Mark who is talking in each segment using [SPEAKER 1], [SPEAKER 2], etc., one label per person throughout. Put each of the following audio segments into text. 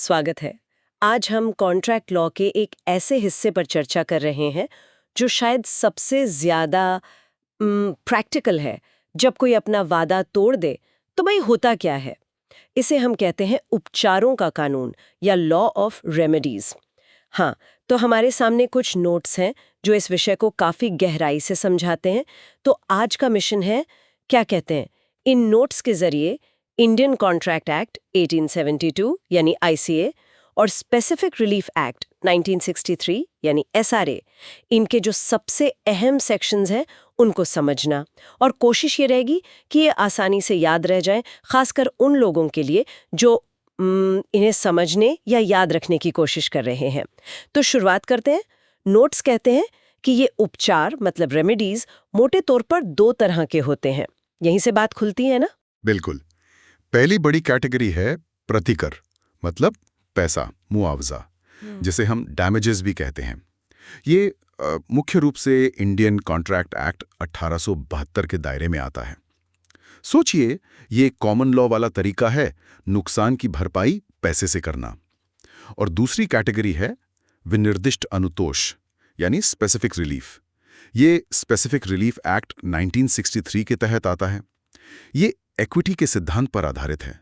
[SPEAKER 1] स्वागत है। आज हम कॉन्ट्रैक्ट लॉ के एक ऐसे हिस्से पर चर्चा कर रहे हैं जो शायद सबसे ज्यादा प्रैक्टिकल है। जब कोई अपना वादा तोड़ दे तो भाई होता क्या है। इसे हम कहते हैं उपचारों का कानून या लॉ ऑफ रेमेडीज। हाँ, तो हमारे सामने कुछ नोट्स हैं जो इस विषय को काफी गहराई से समझाते हैं। तो आज का मिशन है, क्या कहते हैं, इन नोट्स के जरिए इंडियन कॉन्ट्रैक्ट एक्ट 1872 यानी आईसीए और स्पेसिफिक रिलीफ एक्ट 1963 यानी एसआरए, इनके जो सबसे अहम सेक्शंस हैं उनको समझना। और कोशिश ये रहेगी कि ये आसानी से याद रह जाएं, खासकर उन लोगों के लिए जो इन्हें समझने या याद रखने की कोशिश कर रहे हैं। तो शुरुआत करते हैं। नोट्स कहते हैं कि ये उपचार मतलब रेमेडीज मोटे तौर पर दो तरह के होते हैं। यहीं से बात खुलती है ना?
[SPEAKER 2] बिल्कुल। पहली बड़ी कैटेगरी है प्रतिकर, मतलब पैसा, मुआवजा, जिसे हम डैमेजेस भी कहते हैं। ये मुख्य रूप से इंडियन कॉन्ट्रैक्ट एक्ट 1872 के दायरे में आता है। सोचिए, ये कॉमन लॉ वाला तरीका है नुकसान की भरपाई पैसे से करना। और दूसरी कैटेगरी है विनिर्दिष्ट अनुतोष यानी स्पेसिफिक रिलीफ। ये स्पेसिफिक रिलीफ एक्ट 1963 के तहत आता है। ये इक्विटी के सिद्धांत पर आधारित है।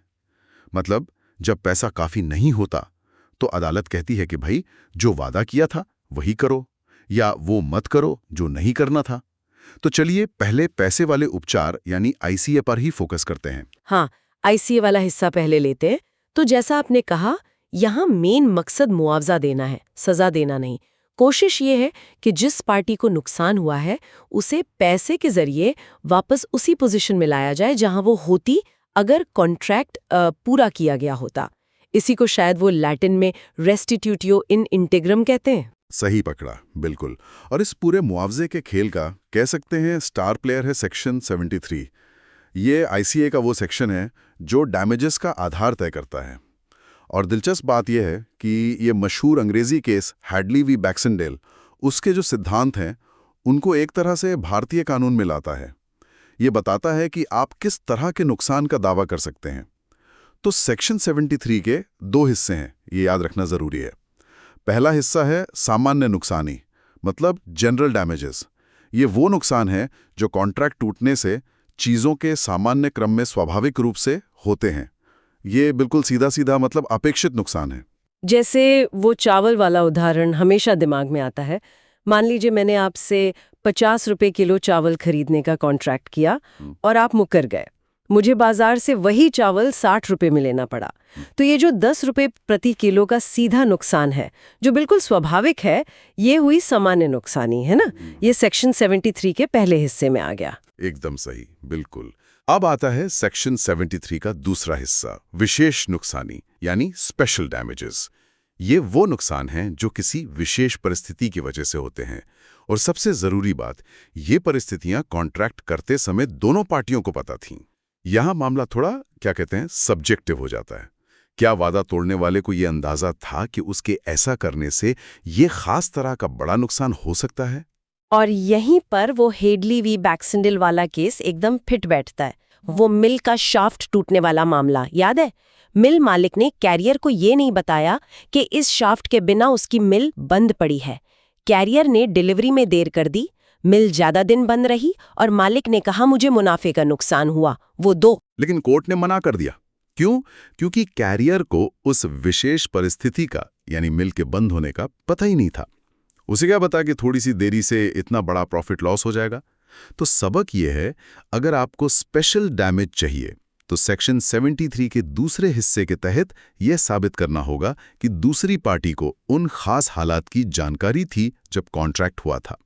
[SPEAKER 2] मतलब जब पैसा काफी नहीं होता तो अदालत कहती है कि भाई जो वादा किया था वही करो या वो मत करो जो नहीं करना था। तो चलिए पहले पैसे वाले उपचार यानी आईसीए पर ही फोकस करते हैं।
[SPEAKER 1] हाँ, आईसीए वाला हिस्सा पहले लेते हैं। तो जैसा आपने कहा, यहाँ मेन मकसद मुआवजा देना है, सजा देना नहीं। कोशिश ये है कि जिस पार्टी को नुकसान हुआ है उसे पैसे के जरिए वापस उसी पोजीशन में लाया जाए जहां वो होती अगर कॉन्ट्रैक्ट पूरा किया गया होता। इसी को शायद वो लैटिन में रेस्टिट्यूटियो इन इंटीग्रम कहते हैं।
[SPEAKER 2] सही पकड़ा, बिल्कुल। और इस पूरे मुआवजे के खेल का कह सकते हैं स्टार प्लेयर है सेक्शन 73। ये आईसीए का वो सेक्शन है जो डैमेजेस का आधार तय करता है। और दिलचस्प बात यह है कि ये मशहूर अंग्रेजी केस हैडली वी बैक्सनडेल, उसके जो सिद्धांत हैं उनको एक तरह से भारतीय कानून में लाता है। ये बताता है कि आप किस तरह के नुकसान का दावा कर सकते हैं। तो सेक्शन 73 के दो हिस्से हैं, ये याद रखना जरूरी है। पहला हिस्सा है सामान्य नुकसानी, मतलब जनरल डैमेजेस। ये वो नुकसान है जो कॉन्ट्रैक्ट टूटने से चीज़ों के सामान्य क्रम में स्वाभाविक रूप से होते हैं। ये बिल्कुल सीधा सीधा मतलब अपेक्षित नुकसान है।
[SPEAKER 1] जैसे वो चावल वाला उदाहरण हमेशा दिमाग में आता है। मान लीजिए मैंने आपसे 50 रुपए किलो चावल खरीदने का कॉन्ट्रैक्ट किया और आप मुकर गए। मुझे बाजार से वही चावल 60 रुपए में लेना पड़ा। तो ये जो 10 रुपए प्रति किलो का सीधा नुकसान है, जो बिल्कुल स्वाभाविक है, ये हुई सामान्य नुकसानी, है ना? ये सेक्शन 73 के पहले हिस्से में आ गया।
[SPEAKER 2] एकदम सही, बिल्कुल। अब आता है सेक्शन 73 का दूसरा हिस्सा, विशेष नुकसानी यानी स्पेशल डैमेजेस। ये वो नुकसान हैं जो किसी विशेष परिस्थिति की वजह से होते हैं। और सबसे जरूरी बात, ये परिस्थितियां कॉन्ट्रैक्ट करते समय दोनों पार्टियों को पता थीं। यहां मामला थोड़ा, क्या कहते हैं, सब्जेक्टिव हो जाता है। क्या वादा तोड़ने वाले को यह अंदाजा था कि उसके ऐसा करने से ये खास तरह का बड़ा नुकसान हो सकता है?
[SPEAKER 1] और यहीं पर वो हेडली वी बैक्सनडेल वाला केस एकदम फिट बैठता है। वो मिल का शाफ्ट टूटने वाला मामला याद है? मिल मालिक ने कैरियर को ये नहीं बताया कि इस शाफ्ट के बिना उसकी मिल बंद पड़ी है। कैरियर ने डिलीवरी में देर कर दी, मिल ज्यादा दिन बंद रही और मालिक ने कहा मुझे मुनाफे का नुकसान हुआ, वो दो।
[SPEAKER 2] लेकिन कोर्ट ने मना कर दिया। क्यों? क्योंकि कैरियर को उस विशेष परिस्थिति का यानी मिल के बंद होने का पता ही नहीं था। उसे क्या पता कि थोड़ी सी देरी से इतना बड़ा प्रॉफिट लॉस हो जाएगा। तो सबक ये है, अगर आपको स्पेशल डैमेज चाहिए तो सेक्शन 73 के दूसरे हिस्से के तहत यह साबित करना होगा कि दूसरी पार्टी को उन खास हालात की जानकारी थी जब कॉन्ट्रैक्ट हुआ था।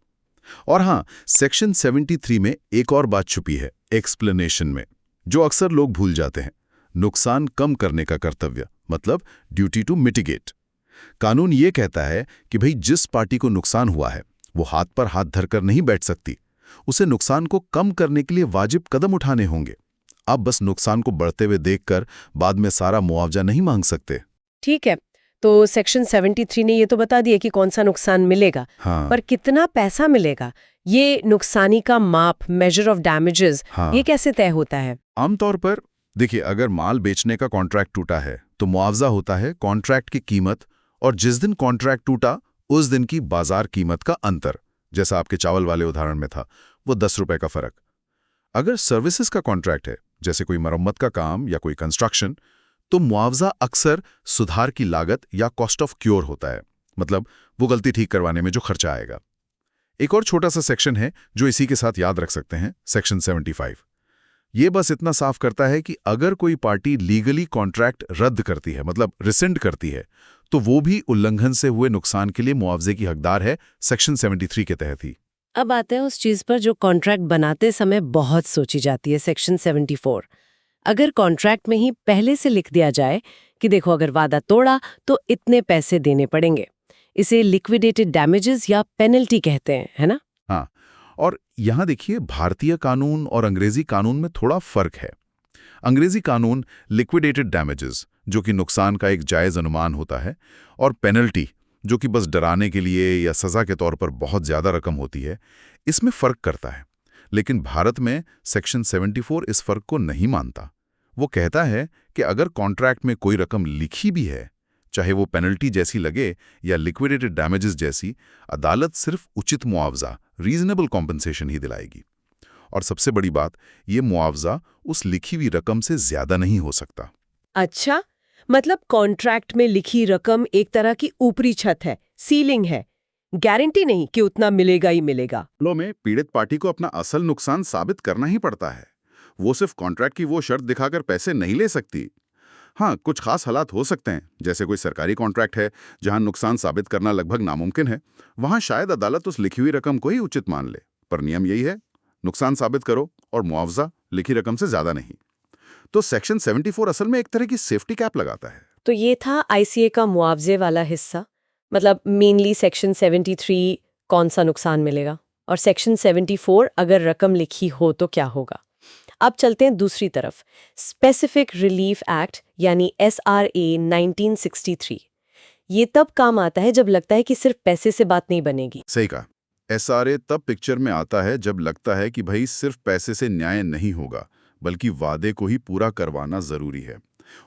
[SPEAKER 2] और हाँ, सेक्शन 73 में एक और बात छुपी है एक्सप्लेनेशन में, जो अक्सर लोग भूल जाते हैं। नुकसान कम करने का कर्तव्य, मतलब ड्यूटी टू मिटिगेट। कानून ये कहता है कि भाई जिस पार्टी को नुकसान हुआ है वो हाथ पर हाथ धरकर नहीं बैठ सकती। उसे नुकसान को कम करने के लिए वाजिब कदम उठाने होंगे। आप बस नुकसान को बढ़ते हुए देखकर बाद में सारा मुआवजा नहीं मांग सकते।
[SPEAKER 1] ठीक है, तो सेक्शन 73 ने ये तो बता दिया कि कौन सा नुकसान मिलेगा।
[SPEAKER 2] हाँ।
[SPEAKER 1] पर कितना पैसा मिलेगा, ये नुकसानी का माप, मेजर ऑफ डैमेजेस,
[SPEAKER 2] हाँ।
[SPEAKER 1] ये कैसे तय होता है?
[SPEAKER 2] आमतौर पर देखिए, अगर माल बेचने का कॉन्ट्रैक्ट टूटा है तो मुआवजा होता है कॉन्ट्रैक्ट की कीमत और जिस दिन कॉन्ट्रैक्ट टूटा उस दिन की बाजार कीमत का अंतर। जैसा आपके चावल वाले उदाहरण में था, वो 10 रुपए का फर्क। अगर सर्विसेज का कॉन्ट्रैक्ट है, जैसे कोई मरम्मत का काम या कोई कंस्ट्रक्शन, तो मुआवजा अक्सर सुधार की लागत या कॉस्ट ऑफ क्योर होता है, मतलब वो गलती ठीक करवाने में जो खर्चा आएगा। एक और छोटा सा सेक्शन है जो इसी के साथ याद रख सकते हैं, सेक्शन 75। ये बस इतना साफ करता है कि अगर कोई पार्टी लीगली कॉन्ट्रैक्ट रद्द करती है, मतलब रिसेंड करती है, तो वो भी उल्लंघन से हुए नुकसान के लिए मुआवजे की हकदार है, सेक्शन 73 के तहत ही।
[SPEAKER 1] अब आते हैं उस चीज पर जो कॉन्ट्रैक्ट बनाते समय बहुत सोची जाती है, सेक्शन 74। अगर कॉन्ट्रैक्ट में ही पहले से लिख दिया जाए कि देखो अगर वादा तोड़ा तो इतने पैसे देने पड़ेंगे, इसे लिक्विडेटेड डैमेजेस या पेनल्टी कहते हैं, है ना?
[SPEAKER 2] हाँ, और यहाँ देखिए भारतीय कानून और अंग्रेजी कानून में थोड़ा फर्क है। अंग्रेजी कानून लिक्विडेटेड डैमेजेस, जो कि नुकसान का एक जायज़ अनुमान होता है, और पेनल्टी, जो कि बस डराने के लिए या सज़ा के तौर पर बहुत ज़्यादा रकम होती है, इसमें फ़र्क करता है। लेकिन भारत में सेक्शन 74 इस फ़र्क को नहीं मानता। वो कहता है कि अगर कॉन्ट्रैक्ट में कोई रकम लिखी भी है, चाहे वो पेनल्टी जैसी लगे या लिक्विडेटेड डैमेजेस जैसी, अदालत सिर्फ उचित मुआवजा, रीजनेबल कॉम्पनसेशन ही दिलाएगी। और सबसे बड़ी बात, ये मुआवजा उस लिखी हुई रकम से ज़्यादा नहीं हो सकता।
[SPEAKER 1] अच्छा, मतलब कॉन्ट्रैक्ट में लिखी रकम एक तरह की ऊपरी छत है, सीलिंग है, गारंटी नहीं कि उतना मिलेगा ही मिलेगा।
[SPEAKER 2] मामलों में पीड़ित पार्टी को अपना असल नुकसान साबित करना ही पड़ता है। वो सिर्फ कॉन्ट्रैक्ट की वो शर्त दिखाकर पैसे नहीं ले सकती। हाँ, कुछ खास हालात हो सकते हैं, जैसे कोई सरकारी कॉन्ट्रैक्ट है जहां नुकसान साबित करना लगभग नामुमकिन है। वहां शायद अदालत उस लिखी हुई रकम को ही उचित मान ले, पर नियम यही है, नुकसान साबित करो और मुआवजा लिखी रकम से ज्यादा नहीं। तो सेक्शन 74 असल में एक तरह की सेफ्टी कैप लगाता है।
[SPEAKER 1] तो ये था आईसीए का मुआवजे वाला हिस्सा, मतलब मेनली सेक्शन 73 कौन सा नुकसान मिलेगा, और सेक्शन 74 अगर रकम लिखी हो तो क्या होगा। अब चलते हैं दूसरी तरफ, स्पेसिफिक रिलीफ एक्ट यानी SRA 1963। ये तब काम आता है जब लगता है कि सिर्फ पैसे से बात नहीं बनेगी।
[SPEAKER 2] सही कहा। SRA तब पिक्चर में आता है जब लगता है कि भाई सिर्फ पैसे से न्याय नहीं होगा, बल्कि वादे को ही पूरा करवाना जरूरी है।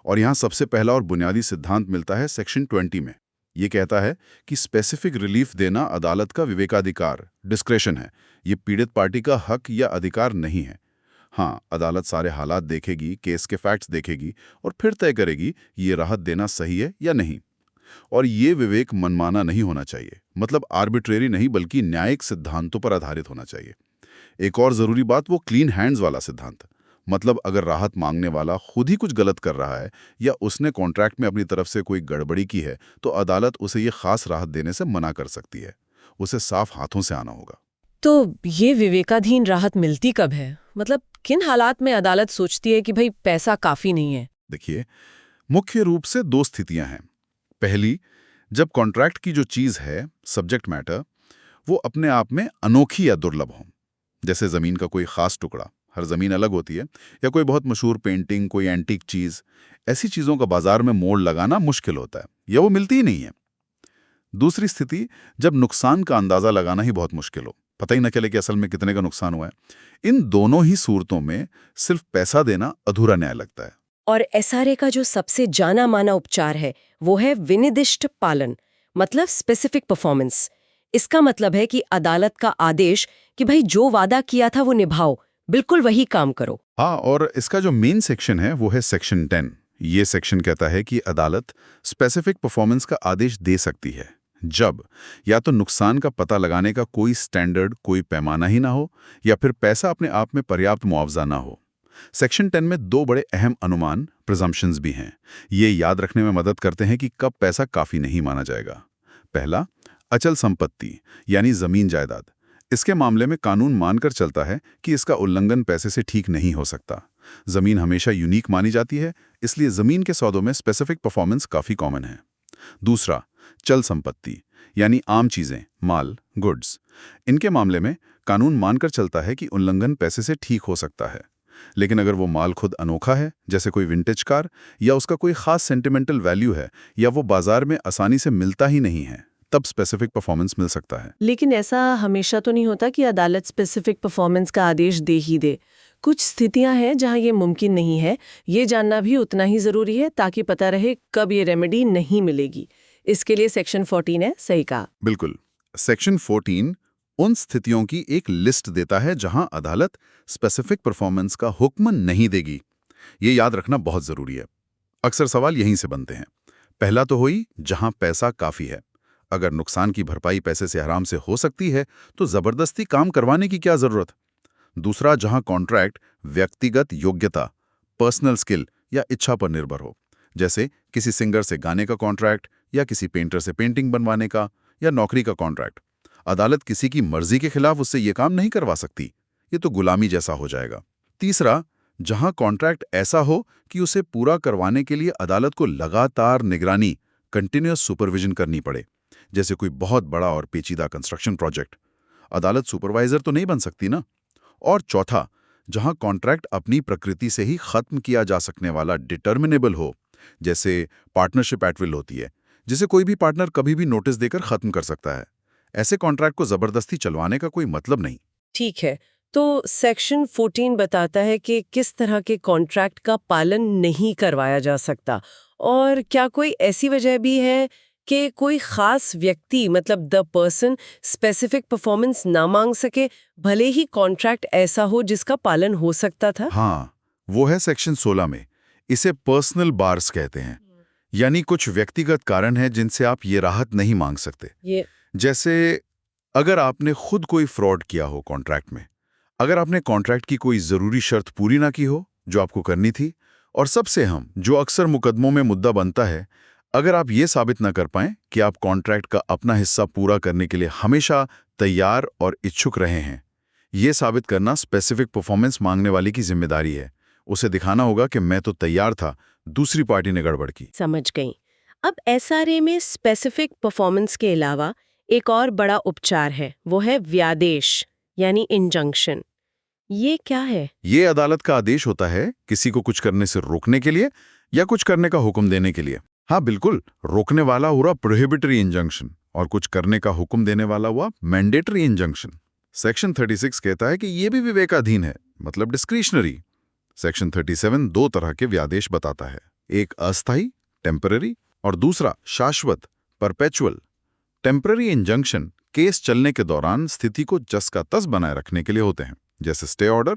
[SPEAKER 2] और यहाँ सबसे पहला और बुनियादी सिद्धांत मिलता है सेक्शन 20 में। ये कहता है कि स्पेसिफिक रिलीफ देना अदालत का विवेकाधिकार, डिस्क्रेशन है। ये पीड़ित पार्टी का हक या अधिकार नहीं है। हाँ, अदालत सारे हालात देखेगी, केस के फैक्ट्स देखेगी और फिर तय करेगी ये राहत देना सही है या नहीं। और ये विवेक मनमाना नहीं होना चाहिए, मतलब आर्बिट्रेरी नहीं, बल्कि न्यायिक सिद्धांतों पर आधारित होना चाहिए। एक और जरूरी बात, वो क्लीन हैंड्स वाला सिद्धांत, मतलब अगर राहत मांगने वाला खुद ही कुछ गलत कर रहा है या उसने कॉन्ट्रैक्ट में अपनी तरफ से कोई गड़बड़ी की है, तो अदालत उसे ये खास राहत देने से मना कर सकती है। उसे साफ हाथों से आना होगा।
[SPEAKER 1] तो ये विवेकाधीन राहत मिलती कब है, मतलब किन हालात में अदालत सोचती है कि भाई पैसा काफी नहीं है?
[SPEAKER 2] देखिए, मुख्य रूप से दो स्थितियां हैं। पहली, जब कॉन्ट्रैक्ट की जो चीज है, सब्जेक्ट मैटर, वो अपने आप में अनोखी या दुर्लभ हो, जैसे जमीन का कोई खास टुकड़ा, हर जमीन अलग होती है, या कोई बहुत मशहूर पेंटिंग, कोई एंटीक चीज। ऐसी चीजों का बाजार में मोल लगाना मुश्किल होता है या वो मिलती ही नहीं है। दूसरी स्थिति, जब नुकसान का अंदाजा लगाना ही बहुत मुश्किल हो, पता ही न चले कि असल में कितने का नुकसान हुआ है। इन दोनों ही सूरतों में सिर्फ पैसा देना अधूरा न्याय लगता है।
[SPEAKER 1] और SRA का जो सबसे जाना माना उपचार है वो है विनिर्दिष्ट पालन, मतलब स्पेसिफिक परफॉर्मेंस। इसका मतलब है कि अदालत का आदेश कि भाई जो वादा किया था वो निभाओ, बिल्कुल वही काम करो।
[SPEAKER 2] हाँ, और इसका जो मेन सेक्शन है वो है सेक्शन 10। ये सेक्शन कहता है कि अदालत स्पेसिफिक परफॉर्मेंस का आदेश दे सकती है जब या तो नुकसान का पता लगाने का कोई स्टैंडर्ड, कोई पैमाना ही ना हो, या फिर पैसा अपने आप में पर्याप्त मुआवजा ना हो। सेक्शन 10 में दो बड़े अहम अनुमान, प्रिजम्पशंस भी हैं। ये याद रखने में मदद करते हैं कि कब पैसा काफी नहीं माना जाएगा। पहला, अचल संपत्ति यानी जमीन जायदाद। इसके मामले में कानून मानकर चलता है कि इसका उल्लंघन पैसे से ठीक नहीं हो सकता। जमीन हमेशा यूनिक मानी जाती है, इसलिए जमीन के सौदों में स्पेसिफिक परफॉर्मेंस काफी कॉमन है। दूसरा, चल संपत्ति यानी आम चीजें, माल, गुड्स। इनके मामले में कानून मानकर चलता है कि उल्लंघन पैसे से ठीक हो सकता है, लेकिन अगर वो माल खुद अनोखा है, जैसे कोई विंटेज कार, या उसका कोई खास सेंटिमेंटल वैल्यू है, या वो बाजार में आसानी से मिलता ही नहीं है, तब स्पेसिफिक परफॉर्मेंस मिल सकता है।
[SPEAKER 1] लेकिन ऐसा हमेशा तो नहीं होता कि अदालत स्पेसिफिक परफॉर्मेंस का आदेश दे ही दे।
[SPEAKER 3] कुछ स्थितियां हैं जहां ये मुमकिन नहीं है, ये जानना भी उतना ही जरूरी है ताकि पता रहे कब ये रेमेडी नहीं मिलेगी। इसके लिए सेक्शन 14 है, सही कहा।
[SPEAKER 2] बिल्कुल। सेक्शन 14 उन स्थितियों की एक लिस्ट देता है जहां अदालत स्पेसिफिक परफॉर्मेंस का हुक्म नहीं देगी। ये याद रखना बहुत जरूरी है। अक्सर सवाल यहीं से बनते हैं। पहला तो हुई जहां पैसा काफी है। अगर नुकसान की भरपाई पैसे से आराम से हो सकती है तो जबरदस्ती काम करवाने की क्या जरूरत। दूसरा, जहां कॉन्ट्रैक्ट व्यक्तिगत योग्यता, पर्सनल स्किल या इच्छा पर निर्भर हो, जैसे किसी सिंगर से गाने का कॉन्ट्रैक्ट या किसी पेंटर से पेंटिंग बनवाने का या नौकरी का कॉन्ट्रैक्ट। अदालत किसी की मर्जी के खिलाफ उससे ये काम नहीं करवा सकती, ये तो गुलामी जैसा हो जाएगा। तीसरा, जहां कॉन्ट्रैक्ट ऐसा हो कि उसे पूरा करवाने के लिए अदालत को लगातार निगरानी, कंटिन्यूअस सुपरविजन करनी पड़े, जैसे कोई बहुत बड़ा और पेचीदा कंस्ट्रक्शन प्रोजेक्ट। अदालत सुपरवाइजर तो नहीं बन सकती ना। और चौथा, जहां कॉन्ट्रैक्ट अपनी प्रकृति से ही खत्म किया जा सकने वाला डिटर्मिनेबल हो, जैसे पार्टनरशिप एट विल होती है, जिसे कोई भी पार्टनर कभी भी नोटिस देकर खत्म कर सकता है। ऐसे कॉन्ट्रैक्ट को जबरदस्ती चलवाने का कोई मतलब नहीं।
[SPEAKER 1] ठीक है, तो सेक्शन 14 बताता है कि किस तरह के कॉन्ट्रैक्ट का पालन नहीं करवाया जा सकता, और क्या कोई ऐसी वजह भी है कि कोई खास व्यक्ति, मतलब द पर्सन, स्पेसिफिक परफॉर्मेंस ना मांग सके, भले ही कॉन्ट्रैक्ट ऐसा हो जिसका पालन हो सकता था?
[SPEAKER 2] हाँ, वो है सेक्शन 16 में। इसे पर्सनल बार्स कहते हैं, यानी कुछ व्यक्तिगत कारण हैं जिनसे आप ये राहत नहीं मांग सकते।
[SPEAKER 1] ये
[SPEAKER 2] जैसे अगर आपने खुद कोई फ्रॉड किया हो कॉन्ट्रैक्ट में, अगर आपने कॉन्ट्रैक्ट की कोई जरूरी शर्त पूरी ना की हो जो आपको करनी थी, और सबसे अहम जो अक्सर मुकदमों में मुद्दा बनता है, अगर आप ये साबित ना कर पाएं कि आप कॉन्ट्रैक्ट का अपना हिस्सा पूरा करने के लिए हमेशा तैयार और इच्छुक रहे हैं। ये साबित करना स्पेसिफिक परफॉर्मेंस मांगने वाले की जिम्मेदारी है। उसे दिखाना होगा कि मैं तो तैयार था, दूसरी पार्टी ने गड़बड़ की।
[SPEAKER 1] समझ गई। अब एसआरए में स्पेसिफिक परफॉर्मेंस के अलावा एक और बड़ा उपचार है, वो है व्यादेश, यानी इंजंक्शन। ये क्या है?
[SPEAKER 2] ये अदालत का आदेश होता है किसी को कुछ करने से रोकने के लिए या कुछ करने का हुक्म देने के लिए। हाँ बिल्कुल, रोकने वाला हुआ प्रोहिबिटरी इंजंक्शन और कुछ करने का हुक्म देने वाला हुआ मैंडेटरी इंजंक्शन। सेक्शन 36 कहता है कि ये भी विवेकाधीन है, मतलब डिस्क्रिशनरी। सेक्शन 37 दो तरह के व्यादेश बताता है, एक अस्थायी टेम्पररी और दूसरा शाश्वत परपेचुअल। टेम्पररी इंजंक्शन केस चलने के दौरान स्थिति को जस का तस बनाए रखने के लिए होते हैं, जैसे स्टे ऑर्डर।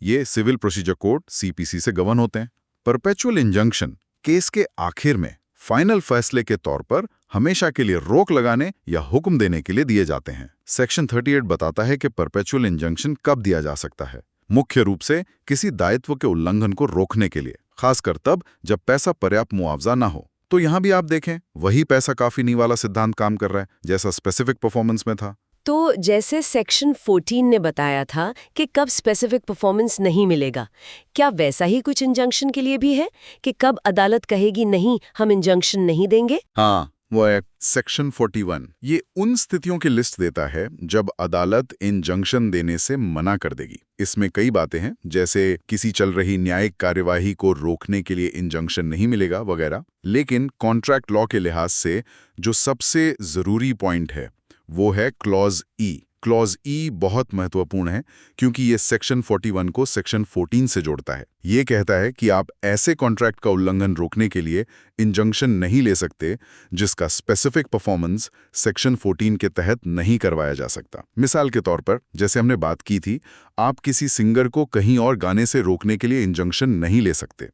[SPEAKER 2] ये सिविल प्रोसीजर कोड सीपीसी से गवर्न होते हैं। परपेचुअल इंजंक्शन केस के आखिर में फाइनल फैसले के तौर पर हमेशा के लिए रोक लगाने या हुक्म देने के लिए दिए जाते हैं। सेक्शन 38 बताता है कि परपेचुअल इंजंक्शन कब दिया जा सकता है, मुख्य रूप से किसी दायित्व के उल्लंघन को रोकने के लिए, खासकर तब जब पैसा पर्याप्त मुआवजा ना हो। तो यहां भी आप देखें, वही पैसा काफी नहीं वाला सिद्धांत काम कर रहा है जैसा स्पेसिफिक परफॉर्मेंस में था।
[SPEAKER 1] तो जैसे सेक्शन 14 ने बताया था कि कब स्पेसिफिक परफॉर्मेंस नहीं मिलेगा, क्या वैसा ही कुछ इंजंक्शन के लिए भी है कि कब अदालत कहेगी नहीं, हम इंजंक्शन नहीं देंगे?
[SPEAKER 2] हाँ, वो है सेक्शन 41। ये उन स्थितियों की लिस्ट देता है जब अदालत इंजंक्शन देने से मना कर देगी। इसमें कई बातें हैं, जैसे किसी चल रही न्यायिक कार्यवाही को रोकने के लिए इंजंक्शन नहीं मिलेगा वगैरह। लेकिन कॉन्ट्रैक्ट लॉ के लिहाज से जो सबसे जरूरी पॉइंट है वो है क्लॉज ई। क्लॉज ई बहुत महत्वपूर्ण है क्योंकि ये सेक्शन 41 को सेक्शन 14 से जोड़ता है। ये कहता है कि आप ऐसे कॉन्ट्रैक्ट का उल्लंघन रोकने के लिए इंजंक्शन नहीं ले सकते जिसका स्पेसिफिक परफॉर्मेंस सेक्शन 14 के तहत नहीं करवाया जा सकता। मिसाल के तौर पर, जैसे हमने बात की थी, आप किसी सिंगर को कहीं और गाने से रोकने के लिए इंजंक्शन नहीं ले सकते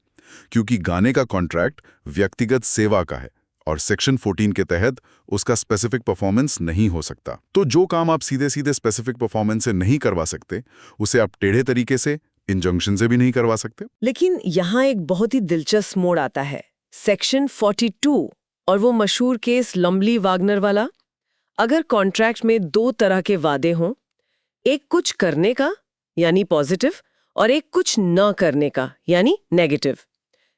[SPEAKER 2] क्योंकि गाने का कॉन्ट्रैक्ट व्यक्तिगत सेवा का है और सेक्शन 14 के तहत उसका स्पेसिफिक परफॉर्मेंस नहीं हो सकता। तो जो काम आप सीधे सीधे स्पेसिफिक परफॉर्मेंस से नहीं करवा सकते, उसे आप टेढ़े तरीके से इंजंक्शन से भी नहीं करवा सकते।
[SPEAKER 1] लेकिन यहाँ एक बहुत ही दिलचस्प मोड़ आता है, सेक्शन 42 और वो मशहूर केस लम्बली वागनर वाला। अगर कॉन्ट्रैक्ट में दो तरह के वादे हों, एक कुछ करने का यानी पॉजिटिव और एक कुछ न करने का यानी नेगेटिव,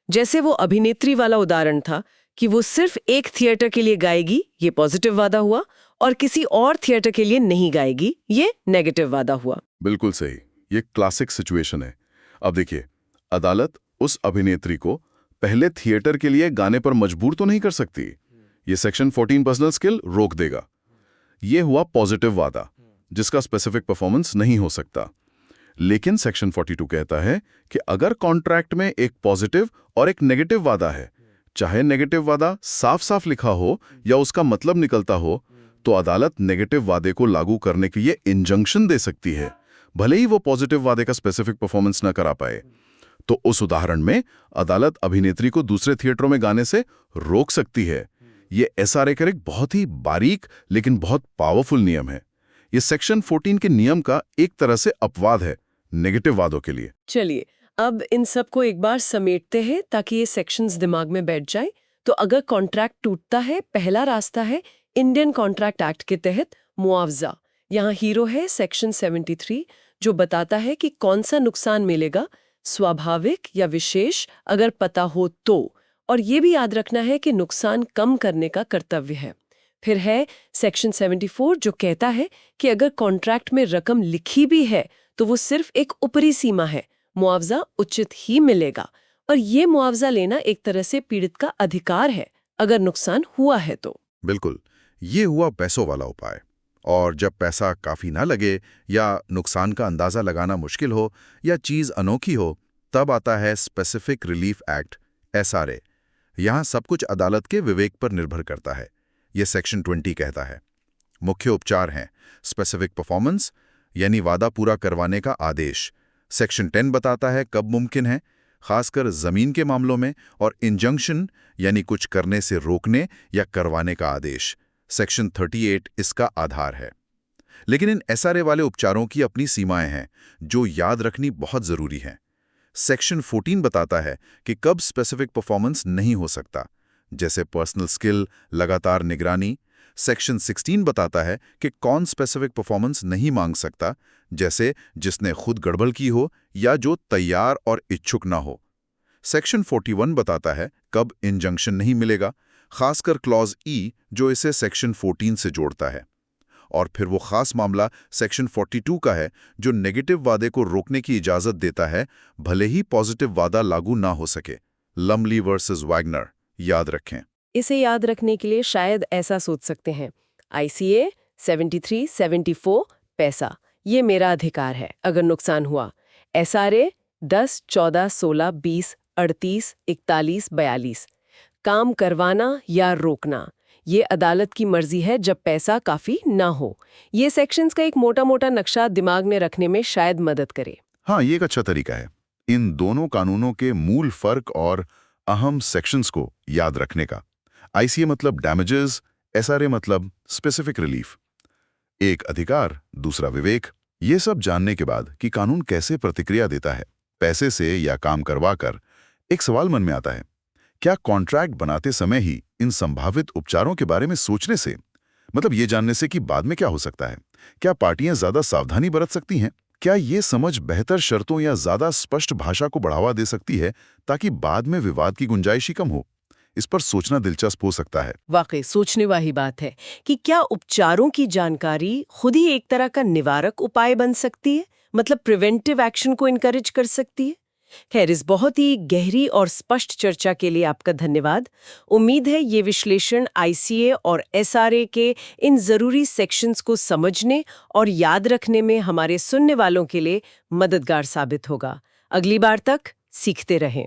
[SPEAKER 1] जैसे वो अभिनेत्री वाला उदाहरण था कि वो सिर्फ एक थिएटर के लिए गाएगी, ये पॉजिटिव वादा हुआ, और किसी और थिएटर के लिए नहीं गाएगी, ये नेगेटिव वादा हुआ।
[SPEAKER 2] बिल्कुल सही, ये क्लासिक सिचुएशन है। अब देखिए, अदालत उस अभिनेत्री को पहले थिएटर के लिए गाने पर मजबूर तो नहीं कर सकती। ये सेक्शन 14 पर्सनल स्किल रोक देगा। ये हुआ पॉजिटिव वादा जिसका स्पेसिफिक परफॉर्मेंस नहीं हो सकता। लेकिन सेक्शन 42 कहता है कि अगर कॉन्ट्रैक्ट में एक पॉजिटिव और एक नेगेटिव वादा है, चाहे नेगेटिव वादा साफ साफ लिखा हो या उसका मतलब निकलता हो, तो अदालत नेगेटिव वादे को लागू करने के लिए इंजंक्शन दे सकती है, भले ही वो पॉजिटिव वादे का स्पेसिफिक परफॉर्मेंस न करा पाए। तो उस उदाहरण में अदालत अभिनेत्री को दूसरे थिएटरों में गाने से रोक सकती है। ये एसआरए का एक बहुत ही बारीक लेकिन बहुत पावरफुल नियम है। ये सेक्शन 14 के नियम का एक तरह से अपवाद है नेगेटिव वादों के लिए।
[SPEAKER 1] चलिए, अब इन सब को एक बार समेटते हैं ताकि ये सेक्शंस दिमाग में बैठ जाए। तो अगर कॉन्ट्रैक्ट टूटता है, पहला रास्ता है इंडियन कॉन्ट्रैक्ट एक्ट के तहत मुआवजा। यहाँ हीरो है सेक्शन 73, जो बताता है कि कौन सा नुकसान मिलेगा, स्वाभाविक या विशेष, अगर पता हो तो। और ये भी याद रखना है कि नुकसान कम करने का कर्तव्य है। फिर है सेक्शन 74, जो कहता है कि अगर कॉन्ट्रैक्ट में रकम लिखी भी है तो वो सिर्फ एक ऊपरी सीमा है, मुआवजा उचित ही मिलेगा। और ये मुआवजा लेना एक तरह से पीड़ित का अधिकार है अगर नुकसान हुआ है तो।
[SPEAKER 2] बिल्कुल, ये हुआ पैसों वाला उपाय। और जब पैसा काफी ना लगे या नुकसान का अंदाजा लगाना मुश्किल हो या चीज अनोखी हो, तब आता है स्पेसिफिक रिलीफ एक्ट, एसआरए। यहाँ सब कुछ अदालत के विवेक पर निर्भर करता है। ये सेक्शन 20 कहता है मुख्य उपचार हैं स्पेसिफिक परफॉर्मेंस, यानी वादा पूरा करवाने का आदेश। सेक्शन 10 बताता है कब मुमकिन है, खासकर जमीन के मामलों में, और इंजंक्शन यानी कुछ करने से रोकने या करवाने का आदेश। सेक्शन 38 इसका आधार है। लेकिन इन एसआरए वाले उपचारों की अपनी सीमाएं हैं जो याद रखनी बहुत जरूरी हैं। सेक्शन 14 बताता है कि कब स्पेसिफिक परफॉर्मेंस नहीं हो सकता, जैसे पर्सनल स्किल, लगातार निगरानी। सेक्शन 16 बताता है कि कौन स्पेसिफिक परफॉर्मेंस नहीं मांग सकता, जैसे जिसने खुद गड़बड़ की हो या जो तैयार और इच्छुक ना हो। सेक्शन 41 बताता है कब इंजंक्शन नहीं मिलेगा, खासकर क्लॉज ई जो इसे सेक्शन 14 से जोड़ता है। और फिर वो खास मामला सेक्शन 42 का है जो नेगेटिव वादे को रोकने की इजाजत देता है, भले ही पॉजिटिव वादा लागू ना हो सके। लमली वर्सेस वैगनर, याद रखें।
[SPEAKER 1] इसे याद रखने के लिए शायद ऐसा सोच सकते हैं, आईसीए 73, 74 पैसा, ये मेरा अधिकार है अगर नुकसान हुआ। एसआरए 10, 14, 16, 20, 38, 41, 42, काम करवाना या रोकना, ये अदालत की मर्जी है जब पैसा काफी ना हो। ये सेक्शंस का एक मोटा मोटा नक्शा दिमाग में रखने में शायद मदद करे।
[SPEAKER 2] हाँ, ये एक अच्छा तरीका है इन दोनों कानूनों के मूल फर्क और अहम सेक्शंस को याद रखने का। आईसीए मतलब डैमेजेस, एसआरए मतलब स्पेसिफिक रिलीफ। एक अधिकार, दूसरा विवेक। ये सब जानने के बाद कि कानून कैसे प्रतिक्रिया देता है पैसे से या काम करवाकर, एक सवाल मन में आता है, क्या कॉन्ट्रैक्ट बनाते समय ही इन संभावित उपचारों के बारे में सोचने से, मतलब ये जानने से कि बाद में क्या हो सकता है, क्या पार्टियां ज्यादा सावधानी बरत सकती हैं? क्या ये समझ बेहतर शर्तों या ज्यादा स्पष्ट भाषा को बढ़ावा दे सकती है ताकि बाद में विवाद की गुंजाइश ही कम हो? इस पर सोचना दिलचस्प हो सकता है।
[SPEAKER 1] वाकई सोचने वाली बात है कि क्या उपचारों की जानकारी खुद ही एक तरह का निवारक उपाय बन सकती है, मतलब प्रिवेंटिव एक्शन को इनकरेज कर सकती है। खैर, इस बहुत ही गहरी और स्पष्ट चर्चा के लिए आपका धन्यवाद। उम्मीद है ये विश्लेषण आईसीए और एसआरए के इन जरूरी सेक्शंस को समझने और याद रखने में हमारे सुनने वालों के लिए मददगार साबित होगा। अगली बार तक सीखते रहें।